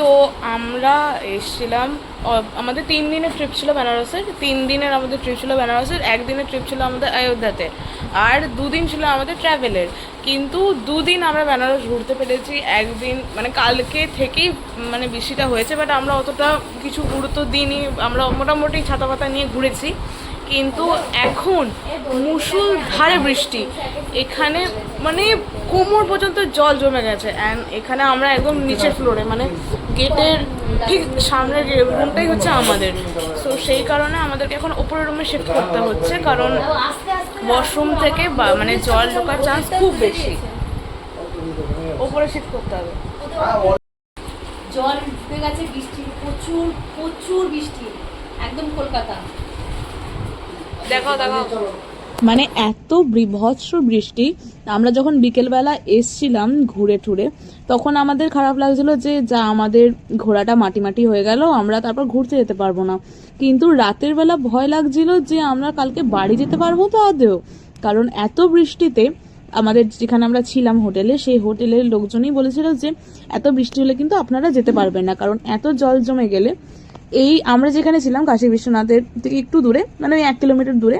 তো আমরা এসেছিলাম, আমাদের 3 দিনের ট্রিপ ছিল বেনারসের। 3 দিনের আমাদের ট্রিপ ছিল বেনারসের, 1 দিনের ট্রিপ ছিল আমাদের অযোধ্যাতে, আর 2 দিন ছিল আমাদের ট্রাভেলের। কিন্তু 2 দিন আমরা বেনারস ঘুরতে পেরেছি। একদিন মানে কালকে থেকেই মানে বৃষ্টিটা হয়েছে, বাট আমরা অতটা কিছু গুরুত্ব দিইনি, আমরা মোটামুটি ছাতা পাতা নিয়ে ঘুরেছি। কিন্তু এখন মুষলধারে বৃষ্টি, এখানে মানে কোমর পর্যন্ত জল জমে গেছে। অ্যান্ড এখানে আমরা একদম নিচের ফ্লোরে, মানে গেটের ঠিক সামনের রুমটাই হচ্ছে আমাদের। সো সেই কারণে আমাদেরকে এখন ওপরের রুমে শিফট করতে হচ্ছে, কারণ ওয়াশরুম থেকে বা মানে জল ঢোকার চান্স খুব বেশি। ওপরে শিফট করতে হবে। জল ঢুকে গেছে, বৃষ্টি প্রচুর প্রচুর বৃষ্টি, একদম কলকাতা। দেখাও দেখাও। মানে এত বিভৎস বৃষ্টি। আমরা যখন বিকেলবেলা এসছিলাম ঘুরে টুরে, তখন আমাদের খারাপ লাগছিল যে যা আমাদের ঘোড়াটা মাটি মাটি হয়ে গেল, আমরা তারপর ঘুরতে যেতে পারবো না। কিন্তু রাতের বেলা ভয় লাগছিল যে আমরা কালকে বাড়ি যেতে পারবো তো আদৌ, কারণ এত বৃষ্টিতে আমাদের যেখানে আমরা ছিলাম হোটেলে, সেই হোটেলের লোকজনই বলেছিল যে এত বৃষ্টি হলে কিন্তু আপনারা যেতে পারবেন না, কারণ এত জল জমে গেলে এই আমরা যেখানে ছিলাম কাশী বিশ্বনাথের থেকে একটু দূরে, মানে ওই 1 কিলোমিটার দূরে,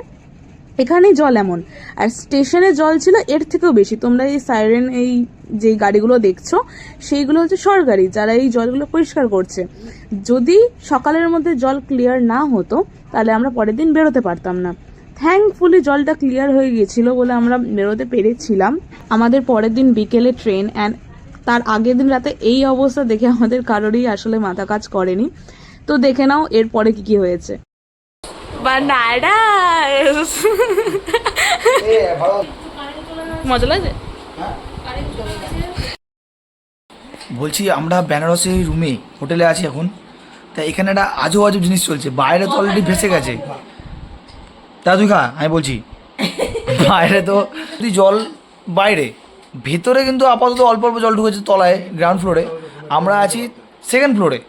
এখানেই জল এমন। আর স্টেশনে জল ছিল এর থেকেও বেশি। তোমরা এই সাইরেন এই যে গাড়িগুলো দেখছো, সেইগুলো হচ্ছে সরকারি, যারা এই জলগুলো পরিষ্কার করছে। যদি সকালের মধ্যে জল ক্লিয়ার না হতো তাহলে আমরা পরের দিন বেরোতে পারতাম না। থ্যাঙ্কফুলি জলটা ক্লিয়ার হয়ে গিয়েছিল বলে আমরা বেরোতে পেরেছিলাম। আমাদের পরের দিন বিকেলে ট্রেন, অ্যান্ড তার আগের দিন রাতে এই অবস্থা দেখে আমাদের কারোরই আসলে মাথা কাজ করেনি। তো দেখে নাও এরপরে কি কি হয়েছে। বানারস মজা লাগে। বলছি আমরা বেনারসে রুমে হোটেলে আছি এখন, তা এখানে একটা আজব আজব জিনিস চলছে। বাইরে তো অলরেডি ভেসে গেছে, তা তুই খা, আমি বলছি বাইরে তো জল, বাইরে ভেতরে কিন্তু আপাতত অল্প অল্প জল ঢুকেছে তলায় গ্রাউন্ড ফ্লোরে, আমরা আছি 2nd ফ্লোরে।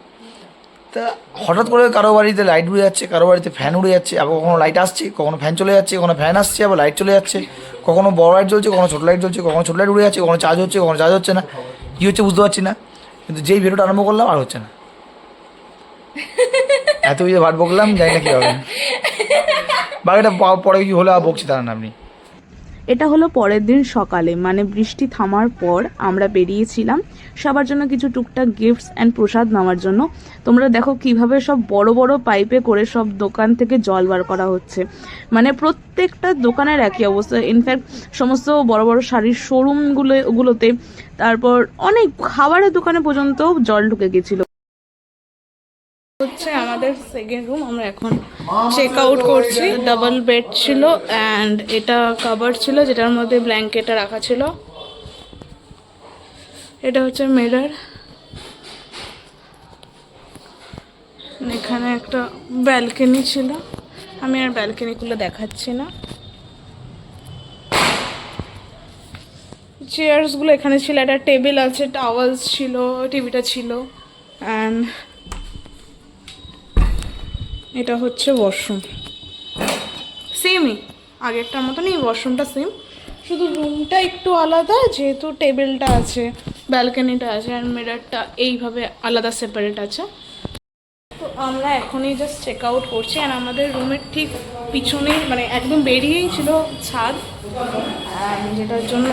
তা হঠাৎ করে কারো বাড়িতে লাইট উড়ে যাচ্ছে, কারো বাড়িতে ফ্যান উড়ে যাচ্ছে, আবার কখনো লাইট আসছে, কখনো ফ্যান চলে যাচ্ছে, কখনো ফ্যান আসছে আবার লাইট চলে যাচ্ছে, কখনো বড় লাইট জ্বলছে, কখনো ছোটো লাইট জ্বলছে, কখনো ছোটো লাইট উড়ে যাচ্ছে, কখনো চার্জ হচ্ছে, কখনো চার্জ হচ্ছে না। কী হচ্ছে বুঝতে পারছি না, কিন্তু যেই ভিডিওটা আরম্ভ করলাম আর হচ্ছে না। এত কিছু ভাট বকলাম, জানি না কী হবে, বাকিটা পরে কি হলে আর বকছি দাঁড়ান আপনি। এটা হলো পরের দিন সকালে, মানে বৃষ্টি থামার পর আমরা বেরিয়েছিলাম সবার জন্য কিছু টুকটাক গিফটস অ্যান্ড প্রসাদ নেওয়ার জন্য। তোমরা দেখো কিভাবে সব বড় বড় পাইপে করে সব দোকান থেকে জল বার করা হচ্ছে, মানে প্রত্যেকটা দোকানের একই অবস্থা। ইনফ্যাক্ট সমস্ত বড় বড় শাড়ির শোরুমগুলোতে, তারপর অনেক খাবারের দোকানে পর্যন্ত জল ঢুকে গেছিল। হচ্ছে আমাদের 2nd রুম, আমরা এখন চেক আউট করছি। ডাবল বেড ছিল, অ্যান্ড এটা কভার ছিল যেটার মধ্যে ব্ল্যাঙ্কেটটা রাখা ছিল। এটা হচ্ছে মিরর, এখানে একটা ব্যালকনি ছিল, আমি আর ব্যালকনিগুলো দেখাচ্ছি না। চেয়ার্সগুলো এখানে ছিল, একটা টেবিল আছে, টাওয়ালস ছিল, টিভিটা ছিল, অ্যান্ড এটা হচ্ছে ওয়াশরুম। সেমই আগেরটার মতনই ওয়াশরুমটা সেম, শুধু রুমটা একটু আলাদা, যেহেতু টেবিলটা আছে, ব্যালকনিটা আছে, আর মিররটা এইভাবে আলাদা সেপারেট আছে। তো আমরা এখনই জাস্ট চেক আউট করছি, আর আমাদের রুমের ঠিক পিছনেই, মানে একদম বেরিয়েই ছিল ছাদ, যেটার জন্য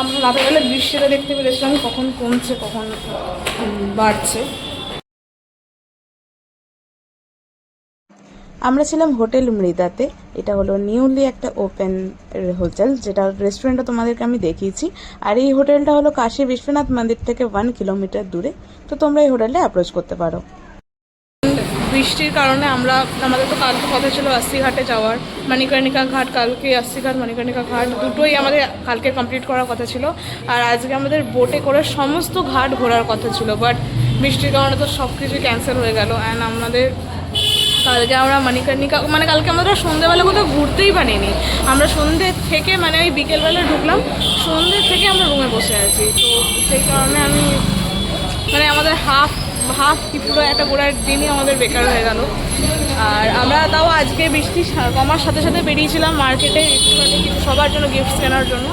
আমরা রাতেরবেলা বৃষ্টিটা দেখতে পেরেছিলাম কখন কমছে কখন বাড়ছে। আমরা ছিলাম হোটেল মৃদাতে। এটা হলো নিউলি একটা ওপেন হোটেল, যেটা রেস্টুরেন্টটা তোমাদেরকে আমি দেখিয়েছি। আর এই হোটেলটা হলো কাশী বিশ্বনাথ মন্দির থেকে 1 কিলোমিটার দূরে। তো তোমরা এই হোটেলে অ্যাপ্রোচ করতে পারো। বৃষ্টির কারণে আমাদের তো কালকে কথা ছিল আস্তিঘাটে যাওয়ার, মণিকর্ণিকা ঘাট, কালকে আস্তিঘাট মণিকর্ণিকা ঘাট দুটোই আমাদের কালকে কমপ্লিট করার কথা ছিল। আর আজকে আমাদের বোটে করে সমস্ত ঘাট ঘোরার কথা ছিল, বাট বৃষ্টির কারণে তো সব কিছু ক্যান্সেল হয়ে গেল। অ্যান্ড আমাদের কালকে আমরা মণিকর্ণিকা, মানে কালকে আমরা সন্ধ্যেবেলা কোথাও ঘুরতেই পারিনি। আমরা সন্ধ্যে থেকে, মানে ওই বিকেলবেলা ঢুকলাম, সন্ধ্যে থেকে আমরা রুমে বসে আছি। তো সেই কারণে মানে আমাদের হাফ কি পুরো একটা ঘোরার দিনই আমাদের বেকার হয়ে গেল। আর আমরা তাও আজকে বৃষ্টি কমার সাথে সাথে বেরিয়েছিলাম মার্কেটে একটুখানি কিছু সবার জন্য গিফটস কেনার জন্য।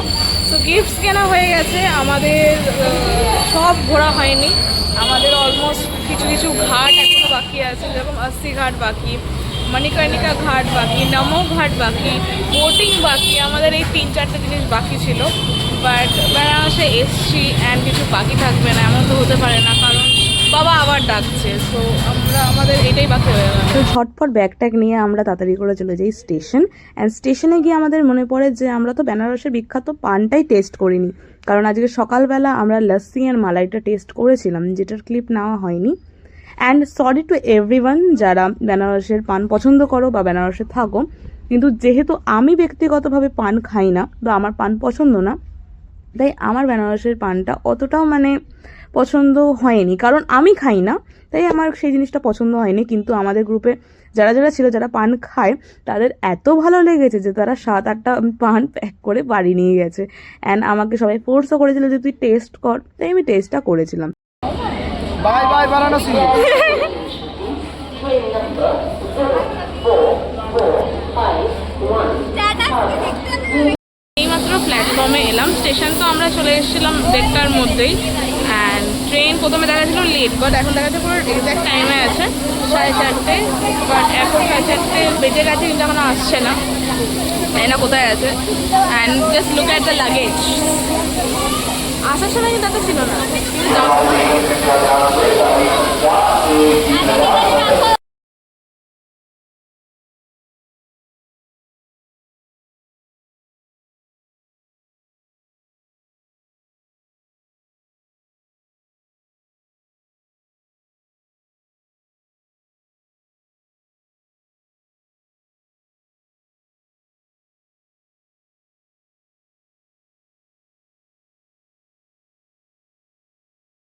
সো গিফটস কেনা হয়ে গেছে আমাদের, সব ঘোরা হয়নি আমাদের, অলমোস্ট কিছু কিছু ঘাট এখনো বাকি আছে, যেরকম अस्सी ঘাট বাকি, মণিকর্ণিকা ঘাট বাকি, নমো ঘাট বাকি, বোটিং বাকি, আমাদের এই 3-4টে জিনিস বাকি ছিল। বাট বেনারসে এসছি অ্যান্ড কিছু বাকি থাকবে না এমন তো হতে পারে না, কারণ বাবা আবার ডাকছে। সো আমাদের এটাই বাকি হয়ে গেল। তো ঝটপট ব্যাগ ট্যাগ নিয়ে আমরা তাড়াতাড়ি করে চলে যাই স্টেশন। অ্যান্ড স্টেশনে গিয়ে আমাদের মনে পড়ে যে আমরা তো বেনারসের বিখ্যাত পানটাই টেস্ট করিনি, কারণ আজকে সকালবেলা আমরা লস্যি আর মালাইটা টেস্ট করেছিলাম, যেটার ক্লিপ নেওয়া হয়নি। অ্যান্ড সরি টু এভরিওয়ান যারা বেনারসের পান পছন্দ করো বা বেনারসে থাকো, কিন্তু যেহেতু আমি ব্যক্তিগতভাবে পান খাই না বা আমার পান পছন্দ না, তাই আমার বেনারসের পানটা অতটাও মানে পছন্দ হয়নি, কারণ আমি খাই না তাই আমার সেই জিনিসটা পছন্দ হয়নি। কিন্তু আমাদের গ্রুপে যারা যারা ছিল, যারা পান খায়, তাদের এত ভালো লেগেছে যে তারা 7-8টা পান প্যাক করে বাড়ি নিয়ে গেছে। অ্যান্ড আমাকে সবাই ফোর্সও করেছিল যে তুই টেস্ট কর, তাই আমি টেস্টটা করেছিলাম। Bye bye Varanasi. এইমাত্র প্ল্যাটফর্মে এলাম, স্টেশন তো আমরা চলে এসেছিলাম 1:30টার মধ্যেই। অ্যান্ড ট্রেন প্রথমে দেখা ছিল লেট, বাট এখন দেখা যাচ্ছে পুরো এক্স্যাক্ট টাইমে আছে 4:30। বাট এখন 4:30 বেজে গেছে কিন্তু এখনো আসছে না, তাই না কোথায় আছে। And just look at the luggage, আসার সময় কিন্তু এত ছিল না।